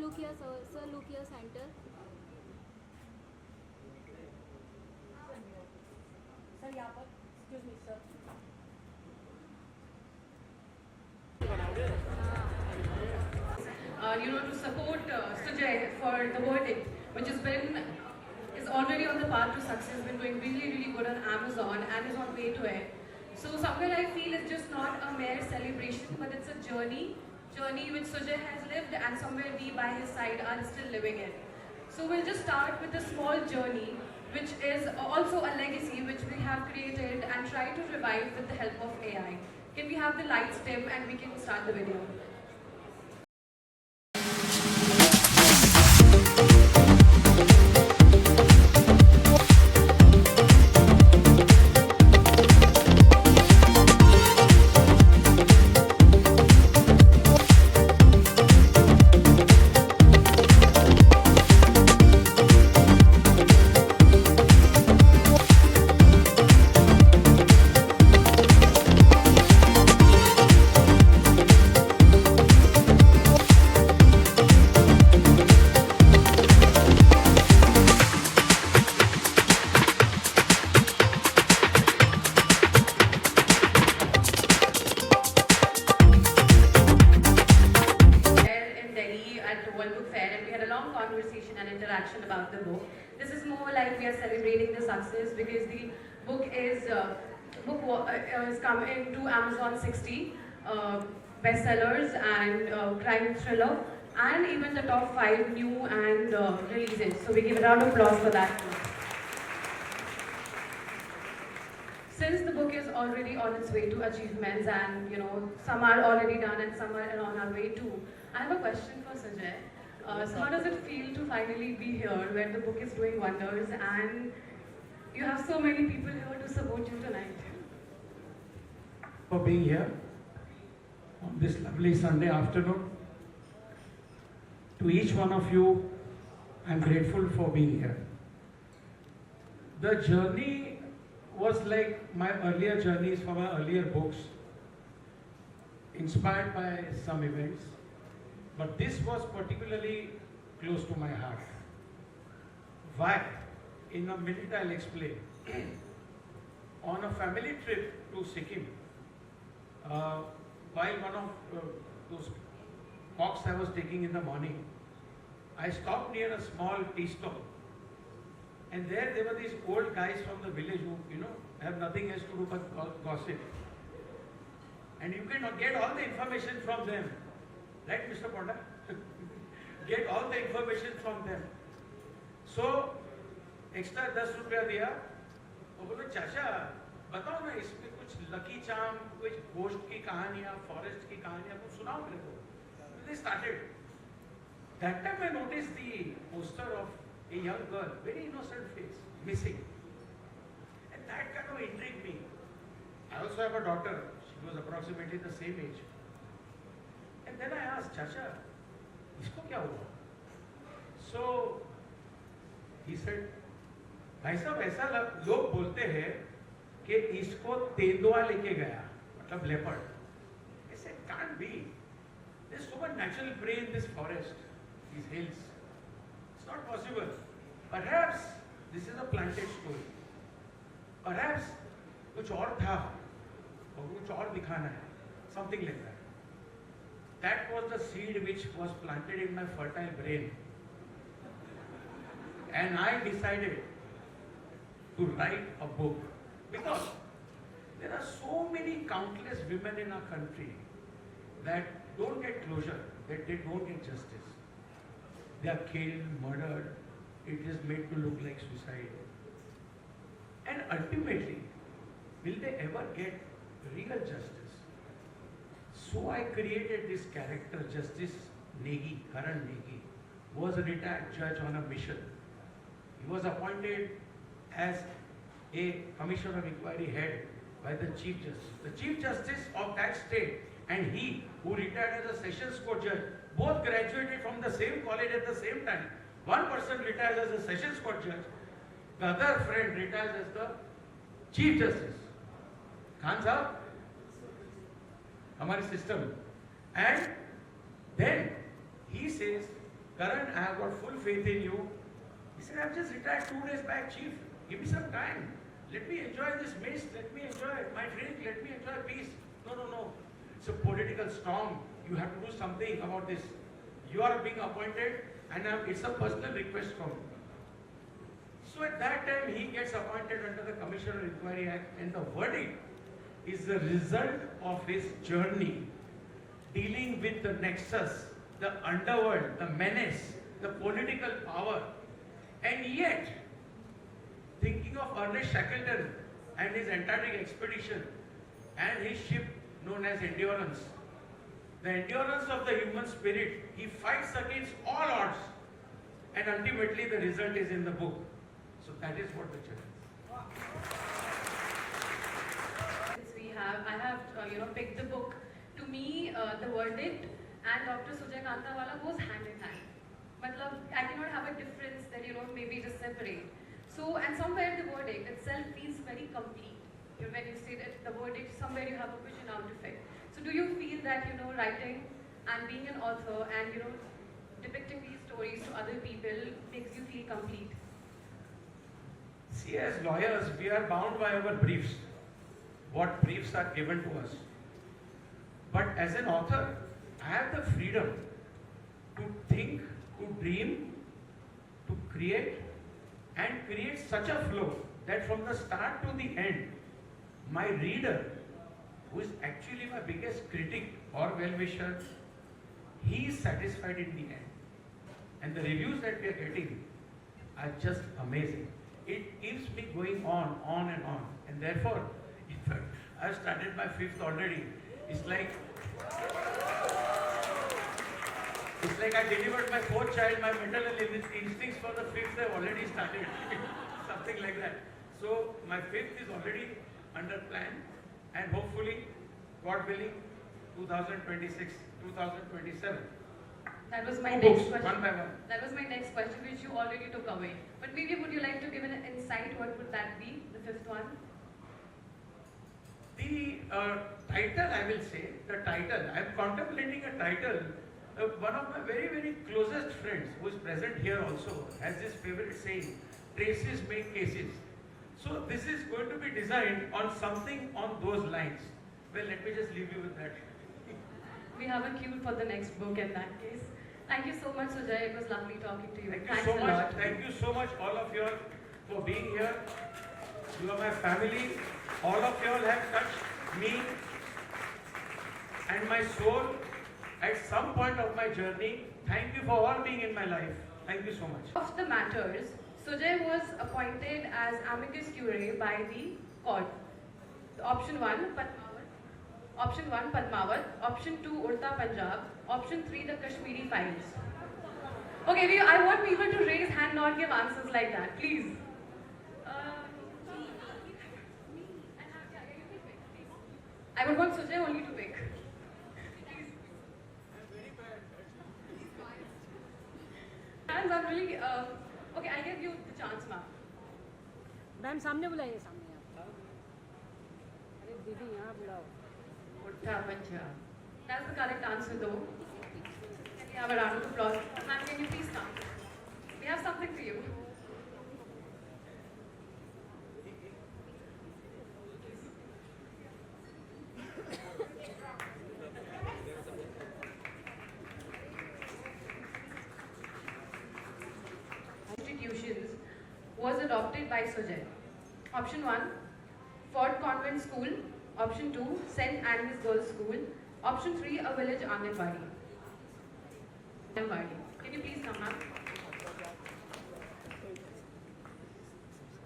look here, sir. Sir, look here, center. Sir, यहाँ पर excuse me, sir. To support Sujay for the verdict, which is already on the path to success, been doing really, really good on Amazon and is on way to it. So somewhere I feel it's just not a mere celebration, but it's a journey which Sujay has lived and somewhere we by his side are still living it. So we'll just start with a small journey, which is also a legacy which we have created and try to revive with the help of AI. Can we have the lights dim and we can start the video? Conversation and interaction about the book. This is more like we are celebrating the success because the book is come into Amazon 60 bestsellers and crime thriller, and even the top 5 new and releases. So we give a round of applause for that. Since the book is already on its way to achievements, and some are already done and some are on our way too, I have a question for Sujay. So how does it feel to finally be here where the book is doing wonders and you have so many people here to support you tonight? For being here on this lovely Sunday afternoon. To each one of you, I'm grateful for being here. The journey was like my earlier journeys for my earlier books, inspired by some events. But this was particularly close to my heart. Why? In a minute I'll explain. On a family trip to Sikkim, while one of those walks I was taking in the morning, I stopped near a small tea stall. And there were these old guys from the village who, have nothing else to do but gossip. And you can get all the information from them. Right, Mr. Ponda? Get all the information from them. So, extra 10 रुपया दिया और बोले चाचा बताओ ना इसमें कुछ lucky charm, कुछ घोस्ट की कहानियाँ, फॉरेस्ट की कहानियाँ कुछ सुनाओ मेरे को. They started. That time I noticed the poster of a young girl, very innocent face, missing. And that kind of intrigued me. I also have a daughter. She was approximately the same age. And then I asked, Chacha, इसको क्या हुआ? So he said, भाई साहब ऐसा लोग बोलते हैं कि इसको तेंदुआ लेके गया, मतलब leopard. I said, can't be. There's so much natural prey in this forest, these hills. It's not possible. Perhaps this is a planted story. Perhaps कुछ और था और कुछ और दिखाना है, something like that. That was the seed which was planted in my fertile brain. And I decided to write a book because there are so many countless women in our country that don't get closure, that they don't get justice. They are killed, murdered, it is made to look like suicide. And ultimately, will they ever get real justice? So I created this character, Justice Negi, Karan Negi, who was a retired judge on a mission. He was appointed as a commissioner of inquiry head by the Chief Justice. The Chief Justice of that state and he, who retired as a Sessions Court judge, both graduated from the same college at the same time. One person retires as a Sessions Court judge, the other friend retires as the Chief Justice. Khan Sahab, हमारे system. And then he says Karan, I have got full faith in you. He said, I've just retired 2 days back, chief. Give me some time. Let me enjoy this mist. Let me enjoy my drink. Let me enjoy peace. No, no, no. It's a political storm. You have to do something about this. You are being appointed, and it's a personal request from me. So at that time, he gets appointed under the Commissioner Inquiry Act, and the verdict is the result of his journey dealing with the nexus, the underworld, the menace, the political power, and yet thinking of Ernest Shackleton and his Antarctic expedition and his ship known as Endurance. The endurance of the human spirit, he fights against all odds, and ultimately the result is in the book. So that is what the challenge is. I have picked the book. To me, the verdict and Dr. Sujay Kantawala goes hand in hand. Matlab, I cannot have a difference that maybe just separate. So, and somewhere the verdict itself feels very complete. When you say that the verdict, somewhere you have a vision out of it. So do you feel that, writing and being an author and, depicting these stories to other people makes you feel complete? See, as lawyers, we are bound by our briefs, what briefs are given to us. But as an author, I have the freedom to think, to dream, to create, and create such a flow that from the start to the end, my reader, who is actually my biggest critic or well-wisher, he is satisfied in the end. And the reviews that we are getting are just amazing. It keeps me going on and on. And therefore, in fact, I've started my 5th already. It's like I delivered my 4th child, my maternal instincts for the 5th have already started. Something like that. So my 5th is already under plan, and hopefully, God willing, 2026, 2027. That was my next question. One by one. That was my next question, which you already took away. But maybe would you like to give an insight? What would that be, the 5th one? The title, I will say, the title. I am contemplating a title. One of my very, very closest friends, who is present here also, has this favorite saying, traces make cases. So this is going to be designed on something on those lines. Well, let me just leave you with that. We have a cue for the next book in that case. Thank you so much, Sujay. It was lovely talking to you. Thank you so much. Thank you so much, all of you, for being here. You are my family. All of you all have touched me and my soul at some point of my journey. Thank you for all being in my life. Thank you so much. Of the matters, Sujay was appointed as amicus curiae by the court. Option 1, Padmavat. Option 2, Urta Punjab. Option 3, the Kashmiri Files. Okay, I want people to raise hand, not give answers like that, please. I would want Sujay only to pick. Hands are really, okay, I give you the chance, ma'am. Ma'am सामने बुलाइए सामने आप अरे दीदी यहाँ बुलाओ Urta Punjab. That's the correct answer, though. Can we have a round of applause? Ma'am, can you please come? We have something for you. Institutions was adopted by Sujay. Option 1, Fort Convent School. Option 2, St. Anne's Girls School. Option 3, a village Anganwadi. Can you please come, ma'am?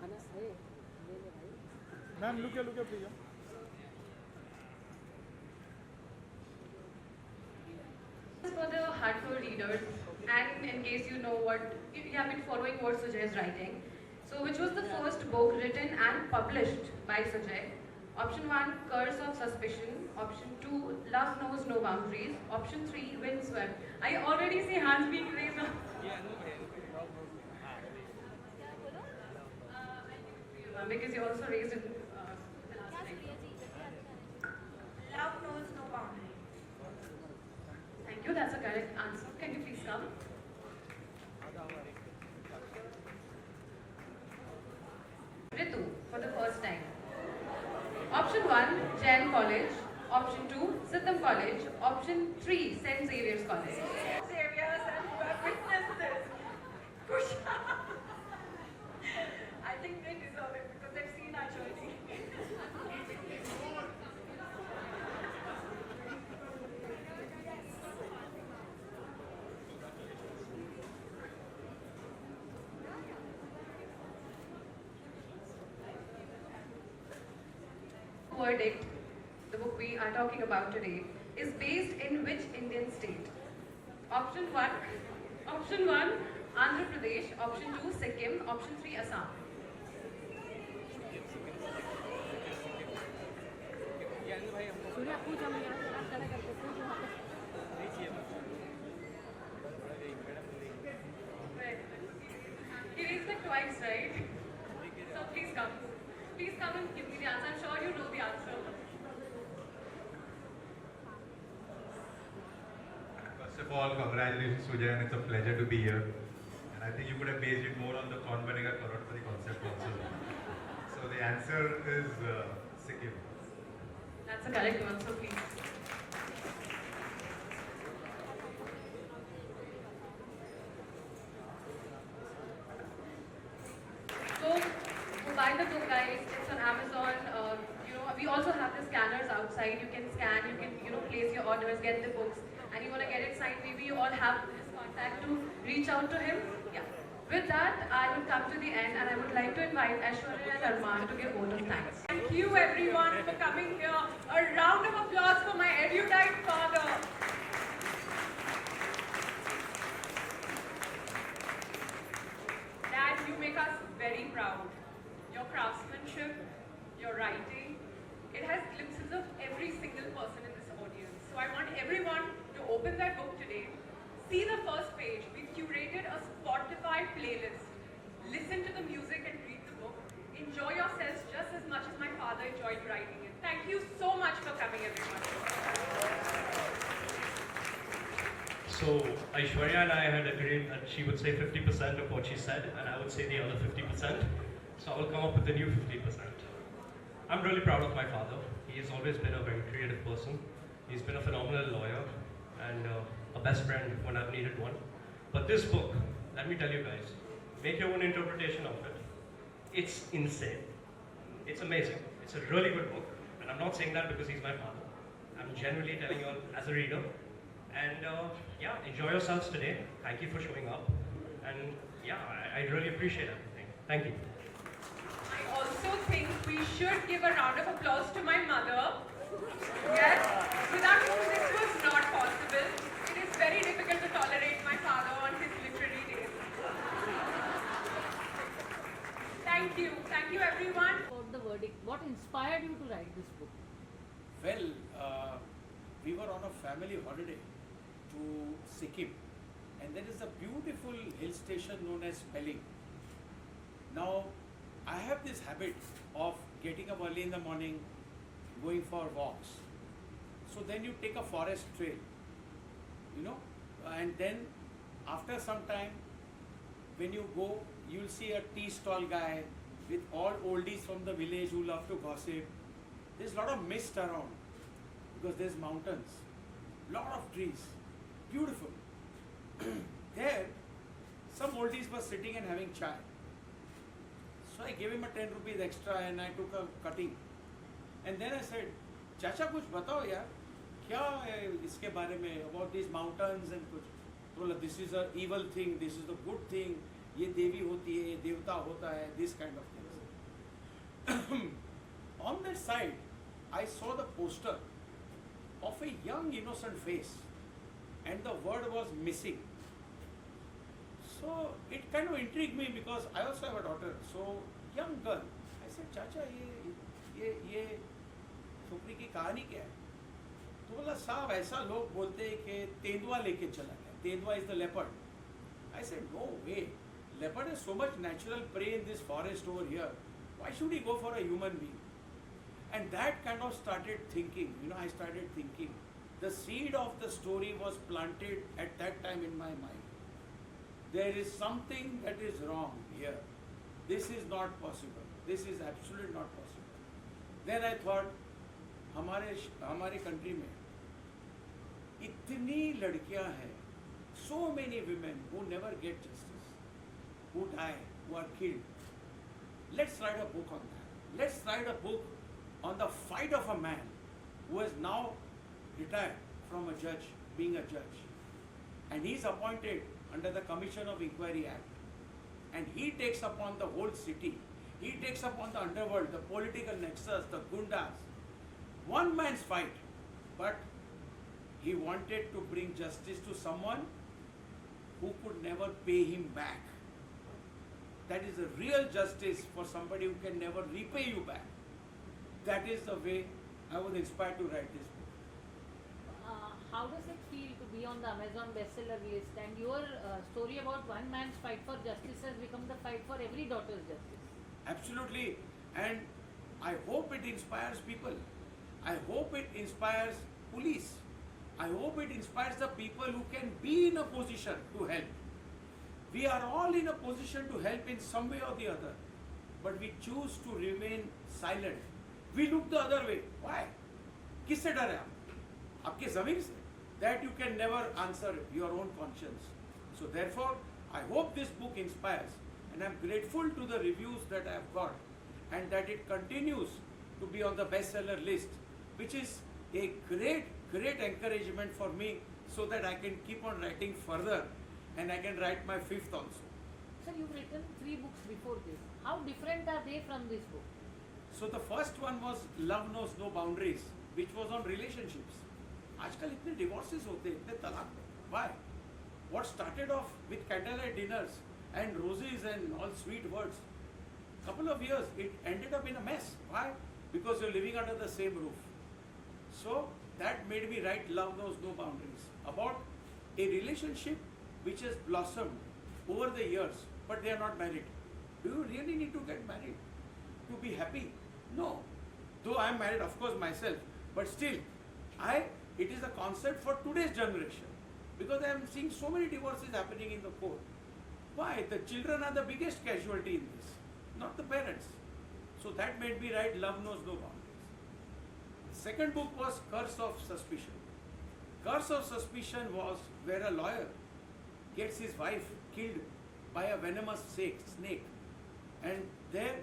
खाना सही ले ले भाई ma'am लुके please For the hardcore readers, and in case you know what, you have been following what Sujay is writing. So, which was the first book written and published by Sujay? Option 1, Curse of Suspicion. Option 2, Love Knows No Boundaries. Option 3, Windswept. I already see hands being raised. Because you also raised in the last time. Love knows no boundaries. Thank you, that's a correct answer. Can you please come? Jain College. Option 2, Siddham College. Option 3, St. Xavier's College. Xavier's and who have witnessed this. Kush. I think they deserve it because they've seen our journey. Verdict, the book we are talking about today, is based in which Indian state? Option 1, Andhra Pradesh. Option 2, Sikkim. Option 3, Assam. Surya पूछ हम यहाँ से बात करते पूछ वहाँ पे He raised it twice, right? So please come. Please come and give me the answer. I'm sure you know the answer. First of all, congratulations, Sujay, and it's a pleasure to be here. And I think you could have based it more on the Kaun Banega Crorepati concept also. So the answer is Sikkim. That's the correct one, so please. So, buy the book, guys. It's on Amazon. We also have the scanners outside. You can scan, you can, place your orders, get the books, and you want to get it signed. Maybe you all have his contact to reach out to him. Yeah. With that, I would come to the end, and I would like to invite Aishwarya and Arman to give vote of thanks. Thank you everyone for coming here. A round of applause for my erudite father. Dad, you make us very proud. Your craftsmanship, your writing, it has glimpses of every single person in this audience. So I want everyone to open their book today, see the first page. We've curated a Spotify playlist. Listen to the music and read the book. Enjoy yourselves just as much as my father enjoyed writing it. Thank you so much for coming, everyone. So Aishwarya and I had agreed that she would say 50% of what she said, and I would say the other 50%. So I'll come up with the new 50%. I'm really proud of my father. He has always been a very creative person. He's been a phenomenal lawyer and a best friend when I've needed one. But this book, let me tell you guys, make your own interpretation of it. It's insane. It's amazing. It's a really good book. And I'm not saying that because he's my father. I'm genuinely telling you all as a reader. And yeah, enjoy yourselves today. Thank you for showing up. And yeah, I really appreciate everything. Thank you. I also think we should give a round of applause to my mother. Yes, without whom this was not possible. It is very difficult to tolerate my father on his literary days. Thank you everyone. About the verdict, what inspired you to write this book? Well, we were on a family holiday to Sikkim, and there is a beautiful hill station known as Pelling. Now, I have this habit of getting up early in the morning, going for walks. So then you take a forest trail, and then after some time, when you go, you'll see a tea stall guy with all oldies from the village who love to gossip. There's a lot of mist around because there's mountains, lot of trees, beautiful. There, some oldies were sitting and having chai. So I gave him a 10 rupees extra and I took a cutting. And then I said, Chacha, kuch batao yaar, kya hai iske bare mein, about these mountains and kuch. Bola, this is a evil thing, this is a good thing, ye devi hoti hai, ye devta hota hai, this kind of things. On that side, I saw the poster of a young innocent face and the word was missing. So it kind of intrigued me because I also have a daughter. So young girl, I said, Chacha, ये छोकरी की कहानी क्या है? तो बोला साहब ऐसा लोग बोलते हैं कि तेंदुआ लेके चला गया. Tendua is the leopard. I said, no way. Leopard has so much natural prey in this forest over here. Why should he go for a human being? And that kind of started thinking. I started thinking. The seed of the story was planted at that time in my mind. There is something that is wrong here. This is not possible. This is absolutely not possible. Then I thought, हमारे country में इतनी लड़कियां हैं, so many women who never get justice, who die, who are killed. Let's write a book on that. Let's write a book on the fight of a man who has now retired from a judge, being a judge. And he is appointed under the Commission of Inquiry Act. And he takes upon the whole city. He takes upon the underworld, the political nexus, the gundas. One man's fight. But he wanted to bring justice to someone who could never pay him back. That is a real justice for somebody who can never repay you back. That is the way I was inspired to write this book. How does it feel to be on the Amazon bestseller list, and your story about one man's fight for justice has become the fight for every daughter's justice? Absolutely. And I hope it inspires people. I hope it inspires police. I hope it inspires the people who can be in a position to help. We are all in a position to help in some way or the other, but we choose to remain silent. We look the other way. Why? किससे डर है आप? आपके ज़मीर से? That you can never answer your own conscience. So therefore, I hope this book inspires, and I'm grateful to the reviews that I have got, and that it continues to be on the bestseller list, which is a great encouragement for me, so that I can keep on writing further, and I can write my fifth also. Sir, you've written 3 books before this. How different are they from this book? So the first one was Love Knows No Boundaries, which was on relationships. आजकल इतने divorces होते हैं, इतने तलाक होते हैं. Why? What started off with candlelight dinners and roses and all sweet words, couple of years it ended up in a mess. Why? Because you're living under the same roof. So that made me write Love Knows No Boundaries, about a relationship which has blossomed over the years, but they are not married. Do you really need to get married to be happy? No. Though I am married, of course, myself, but still, it is a concept for today's generation, because I am seeing so many divorces happening in the court. Why? The children are the biggest casualty in this, not the parents. So that made me write Love Knows No Boundaries. The second book was Curse of Suspicion. Curse of Suspicion was where a lawyer gets his wife killed by a venomous snake. And there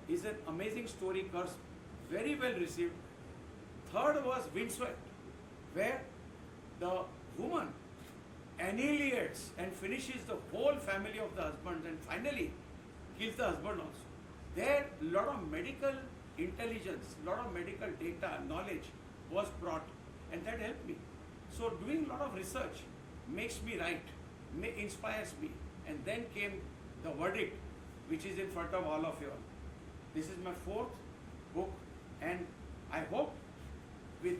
is an amazing story, Curse, very well received. Third was Windswept, where the woman annihilates and finishes the whole family of the husband and finally kills the husband also. There, a lot of medical intelligence, a lot of medical data, knowledge was brought, and that helped me. So doing a lot of research makes me write, inspires me. And then came The Verdict, which is in front of all of you all. This is my 4th book, and I hope, with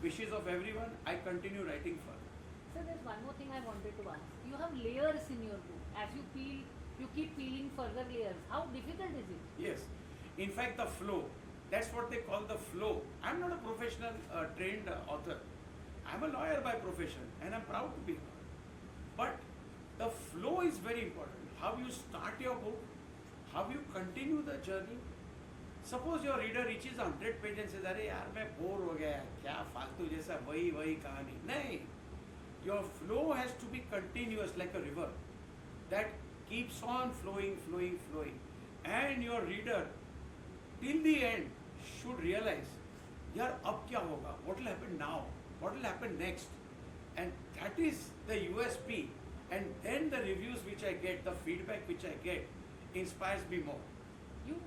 wishes of everyone, I continue writing further. Sir, there's one more thing I wanted to ask. You have layers in your book. As you peel, you keep peeling further layers. How difficult is it? Yes. In fact, the flow. That's what they call the flow. I'm not a professional trained author. I'm a lawyer by profession, and I'm proud to be. But the flow is very important. How you start your book, how you continue the journey. Suppose your reader reaches 100 pages and says, "अरे यार मैं bore हो गया, क्या फालतू जैसा वही कहानी." नहीं. Your flow has to be continuous, like a river that keeps on flowing, and your reader till the end should realize, यार अब क्या होगा? What will happen now? What will happen next? And that is the USP. And then the reviews which I get, the feedback which I get, inspires me more.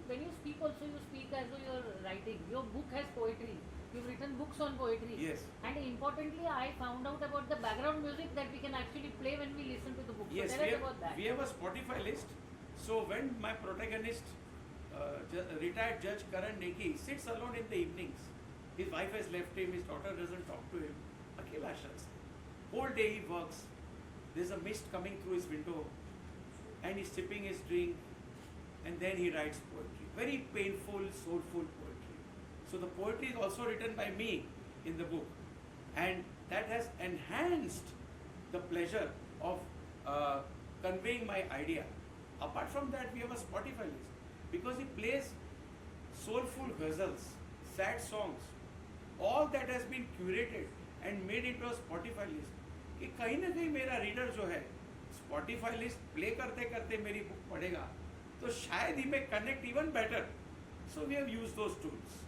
When you speak also, you speak as though you're writing. Your book has poetry. You've written books on poetry. Yes. And importantly, I found out about the background music that we can actually play when we listen to the book. Yes, so tell us about that. we have a Spotify list. So when my protagonist, retired Judge Karan Neki, sits alone in the evenings, his wife has left him, his daughter doesn't talk to him, akela shaks. Whole day he works. There's a mist coming through his window, and he's sipping his drink, and then he writes poetry. Very painful, soulful poetry. So the poetry is also written by me in the book, and that has enhanced the pleasure of conveying my idea. Apart from that, we have a Spotify list, because he plays soulful ghazals, sad songs, all that has been curated and made into a Spotify list कि कहीं ना कहीं मेरा reader जो है Spotify list play करते करते मेरी बुक पढ़ेगा तो शायद ही मैं connect even better. So we have used those tools.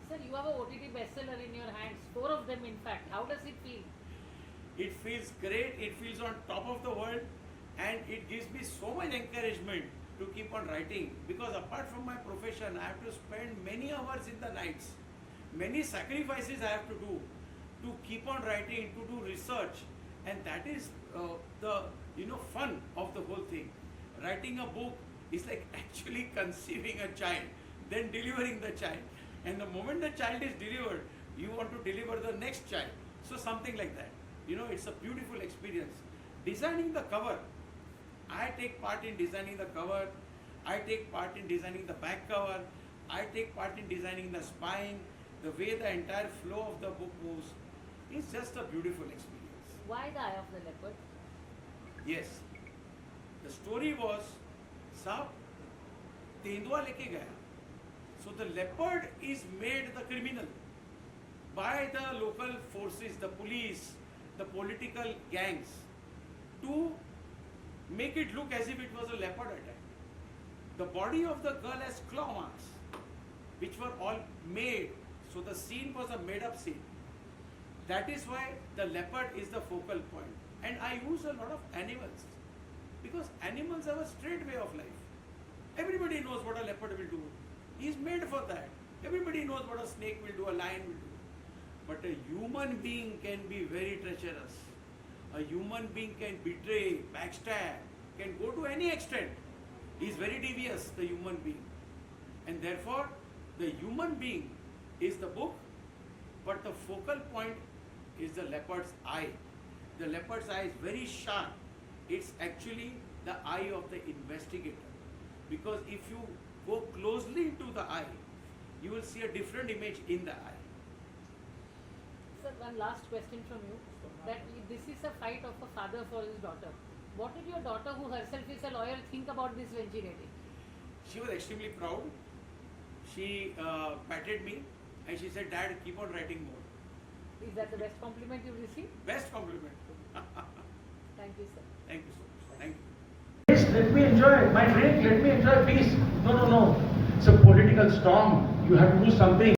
Sir, you have a OTT bestseller in your hands, 4 of them in fact. How does it feel? It feels great, it feels on top of the world, and it gives me so much encouragement to keep on writing, because apart from my profession I have to spend many hours in the nights, many sacrifices I have to do to keep on writing, to do research, and that is the fun of the whole thing. Writing a book is like actually conceiving a child, then delivering the child, and the moment the child is delivered you want to deliver the next child, so something like that. It's a beautiful experience. Designing the cover, I take part in designing the cover, I take part in designing the back cover, I take part in designing the spine, the way the entire flow of the book moves. It's just a beautiful experience. Why the eye of the leopard? Yes. The story was, साहब तेंदुआ लेके गया. So the leopard is made the criminal by the local forces, the police, the political gangs, to make it look as if it was a leopard attack. The body of the girl has claw marks, which were all made, so the scene was a made-up scene. That is why the leopard is the focal point. And I use a lot of animals, because animals have a straight way of life. Everybody knows what a leopard will do. He is made for that. Everybody knows what a snake will do, a lion will do. But a human being can be very treacherous. A human being can betray, backstab, can go to any extent. He is very devious, the human being. And therefore, the human being is the book, but the focal point is the leopard's eye. The leopard's eye is very sharp. It's actually the eye of the investigator. Because if you go closely into the eye, you will see a different image in the eye. Sir, one last question from you. That this is a fight of a father for his daughter. What did your daughter, who herself is a lawyer, think about this when she read it? She was extremely proud. She patted me and she said, "Dad, keep on writing more." Is that the best compliment you received? Best compliment. Thank you, sir. Thank you so much. Thank you. Yes, let me enjoy my drink, let me enjoy peace. No. It's a political storm. You have to do something.